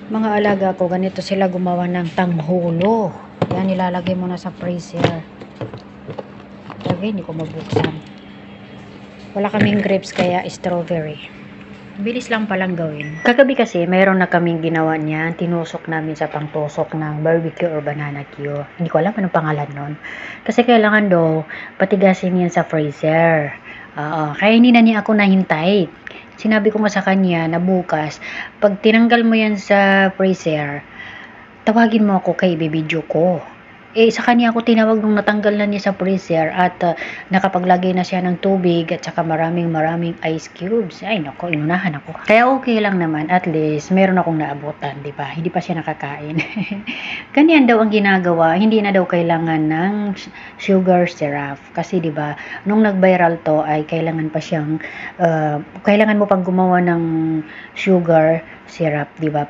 Mga alaga ko, ganito sila gumawa ng tanghulo. Yan, nilalagay mo na sa freezer. Okay, hindi ko mabuksan. Wala kaming grapes, kaya strawberry. Bilis lang palang gawin. Kagabi kasi, mayroon na kaming ginawa niyan. Tinusok namin sa pangtusok ng barbecue or banana cue. Hindi ko alam anong pangalan nun. Kasi kailangan daw, patigasin yan sa freezer. Kaya hindi na niya ako nahintay. Sinabi ko nga sa kanya na bukas, pag tinanggal mo yan sa freezer, tawagin mo ako kay bibidyo ko. Sa kanya ako tinawag nung natanggal na niya sa freezer at nakapaglagay na siya ng tubig at saka maraming ice cubes. Ay nako, inunahan ako. Kaya okay lang naman, at least meron akong naabutan, di ba? Hindi pa siya nakakain. Ganyan daw ang ginagawa, hindi na daw kailangan ng sugar syrup. Kasi di ba, nung nag-viral to ay kailangan pa siyang, kailangan mo pang gumawa ng sugar syrup, di ba?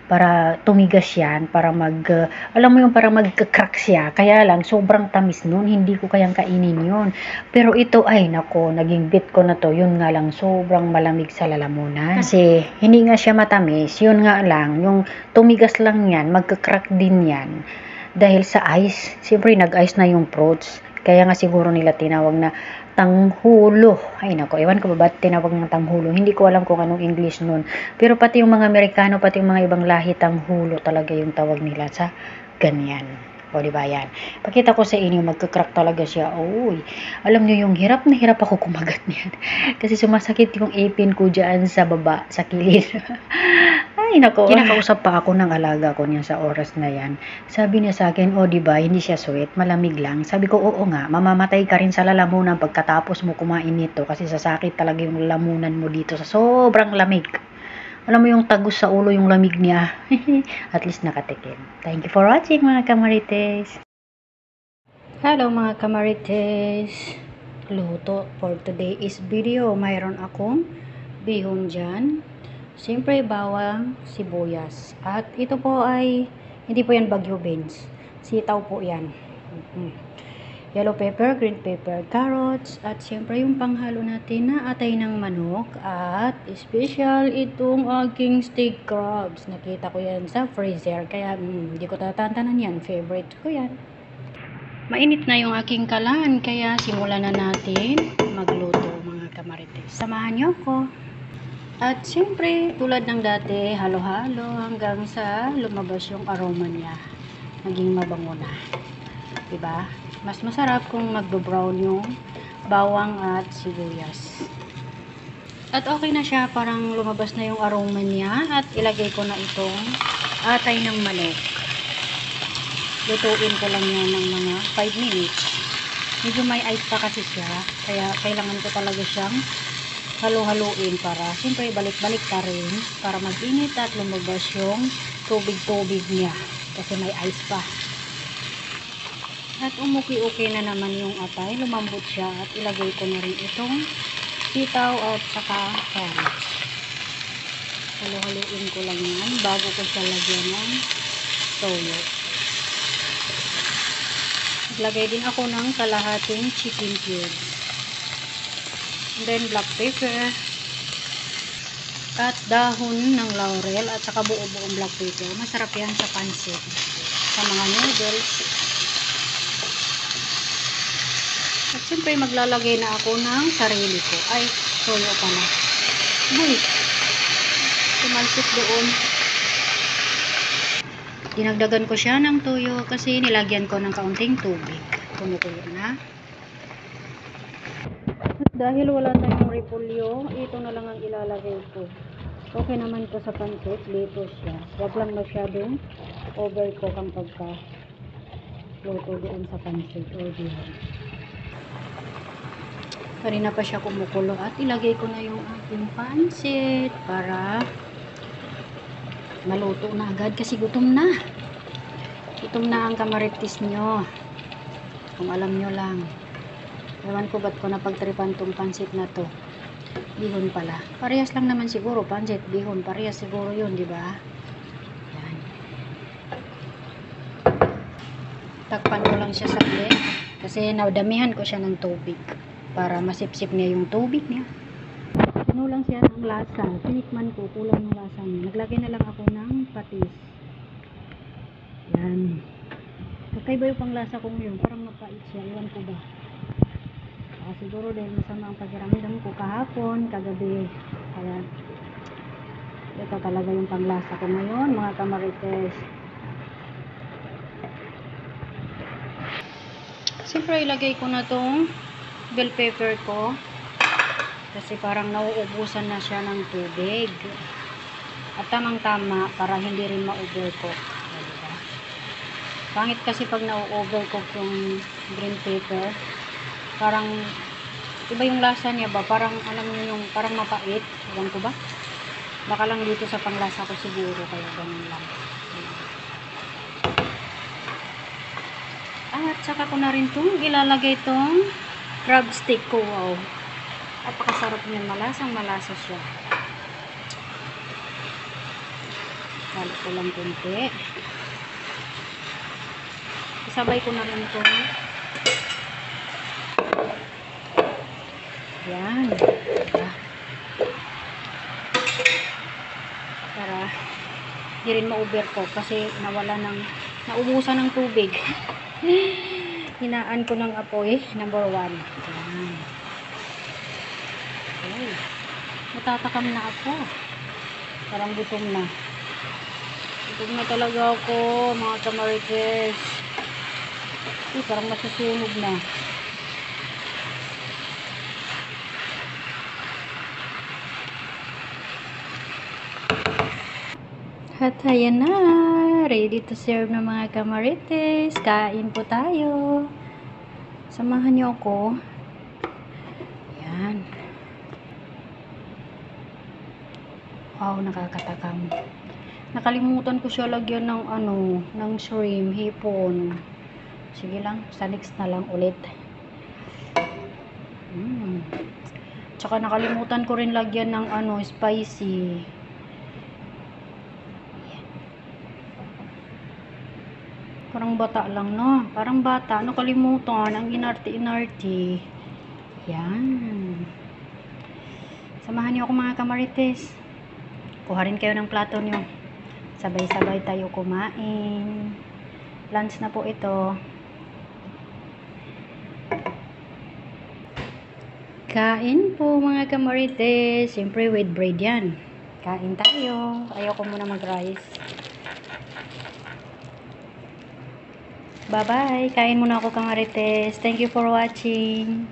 Para tumigas yan, para alam mo yung para magka-crack siya. Kaya lang, sobrang tamis nun, hindi ko kayang kainin yun. Pero ito, ay nako, naging bit ko na to. Yun nga lang, sobrang malamig sa lalamunan. Kasi, hindi nga siya matamis. Yun nga lang, yung tumigas lang yan, magka-crack din yan. Dahil sa ice, siyempre nag-ice na yung fruits. Kaya nga siguro nila tinawag na tanghulo. Ay nako, ewan ko ba tinawag ng tanghulo. Hindi ko alam kung anong English nun. Pero pati yung mga Amerikano, pati yung mga ibang lahi, tanghulo talaga yung tawag nila sa ganyan. O diba yan? Pakita ko sa inyo, magka-crack talaga siya. Uy, alam nyo yung hirap na hirap ako kumagat niyan. Kasi sumasakit yung ipin ko dyan sa baba, sa kilid. Ay nako, kinakausap pa ako ng alaga ko niya sa oras na yan. Sabi niya sa akin, diba, hindi siya sweet, malamig lang. Sabi ko, oo nga, mamamatay ka rin sa lalamunan pagkatapos mo kumain nito kasi sasakit talaga yung lamunan mo dito sa sobrang lamig. Alam mo yung tagus sa ulo yung lamig niya. At least nakatikim. Thank you for watching mga kamarites. Hello mga kamarites. Luto for today's video. Mayroon akong bihon dyan. Siyempre bawang, sibuyas. At ito po ay, hindi po yan bagyo beans. Sitaw po yan. Yellow pepper, green pepper, carrots, at siyempre yung panghalo natin na atay ng manok, at special itong aking steak crabs. Nakita ko yan sa freezer, kaya hindi ko tatantanan yan. Favorite ko yan. Mainit na yung aking kalan, kaya simulan na natin magluto mga kamarites. Samahan niyo ko. At siyempre, tulad ng dati, halo-halo hanggang sa lumabas yung aroma niya. Naging mabango na. Diba? Mas masarap kung magbo-brown yung bawang at sibuyas. At okay na siya, parang lumabas na yung aroma niya, at ilagay ko na itong atay ng manok. Lutuin ko lang yan ng mga 5 minutes. Medyo may ice pa kasi siya, kaya kailangan ko talaga siyang halo-haluin para siyempre balik-balik pa rin para mag-init at lumabas yung tubig-tubig niya kasi may ice pa. At umuki-uki na naman yung atay, lumambot siya, at ilagay ko na rin itong sitaw at saka carrots. Halo-haluin ko lang yan bago ko siya lagyan ng toyo. Naglagay din ako ng kalahating chicken cubes. And then black pepper. At dahon ng laurel at saka buo-buong black pepper. Masarap yan sa pansit. Sa mga noodles. At siyempre maglalagay na ako ng sarili ko. Ay, toyo pala. Uy, tumalsik doon. Dinagdagan ko siya ng toyo kasi nilagyan ko ng kaunting tubig. Kumukulo na. At dahil wala tayong repolyo, ito na lang ang ilalagay ko. Okay naman ko sa pancit, lettuce siya. Huwag lang masyadong overcook ang pagka-luto doon sa pancit o diyan. Kanina pa siya kumukulo at ilagay ko na yung ating pancit para maluto na agad kasi gutom na. Gutom na ang kamaritis nyo. Kung alam nyo lang. Ewan ko ba't ko napagtripan tong pancit na to. Bihon pala. Parehas lang naman siguro. Pancit, bihon. Parehas siguro yun, di ba? Yan. Takpan ko lang siya saglit. Kasi nadamihan ko siya ng tubig. Para masipsip niya yung tubig niya. Ano lang siya ng lasa. Tinikman ko, kulang ng lasa niya. Naglagay na lang ako ng patis. Yan. Kakaiba yung panglasa ko ngayon. Parang mapait siya. Iwan ko ba? Siguro dahil masama ang pakiramdam ko kahapon, kagabi. Kaya, ito talaga yung panglasa ko ngayon, mga kamarites. Siyempre, ilagay ko na tong bell pepper ko. Kasi parang nauubusan na siya ng tubig. At tamang-tama para hindi rin ma-overcook. Diba? Pangit kasi pag na-overcook yung green pepper. Parang, iba yung lasa niya ba? Parang, alam niyo yung, parang mapait. Ewan ko ba? Baka lang dito sa panglasa ko siguro. Kaya ganun lang. At saka ko na rin itong ilalagay itong crab stick ko. Wow. Napakasarap niyan. Malasang malasa siya. Halo ko lang kunti. Isabay ko na rin itong yan. Para hindi rin ma-overcook kasi naubusan ng tubig. Hinaan ko ng apoy. Number 1. Yan. Okay. Matatakam na ako. Parang gutom na. Gutom na talaga ako, mga kamarites. Parang masusunog na. At ayan na. Ready to serve na mga kamarites. Kain po tayo. Samahan niyo ako. Ayan. Wow, nakakatakam. Nakalimutan ko siya lagyan ng ng shrimp, hipon. Sige lang, sa next na lang ulit. Tsaka nakalimutan ko rin lagyan ng spicy. Parang bata lang, no? Parang bata. Nakalimutan. Ang inarte-inarte. Yan. Samahan niyo ako mga kamarites. Kuha rin kayo ng plato niyo. Sabay-sabay tayo kumain. Lunch na po ito. Kain po mga kamarites. Siyempre with bread yan. Kain tayo. Ayoko muna mag-rice. Bye-bye. Kain muna ako kamarites. Thank you for watching.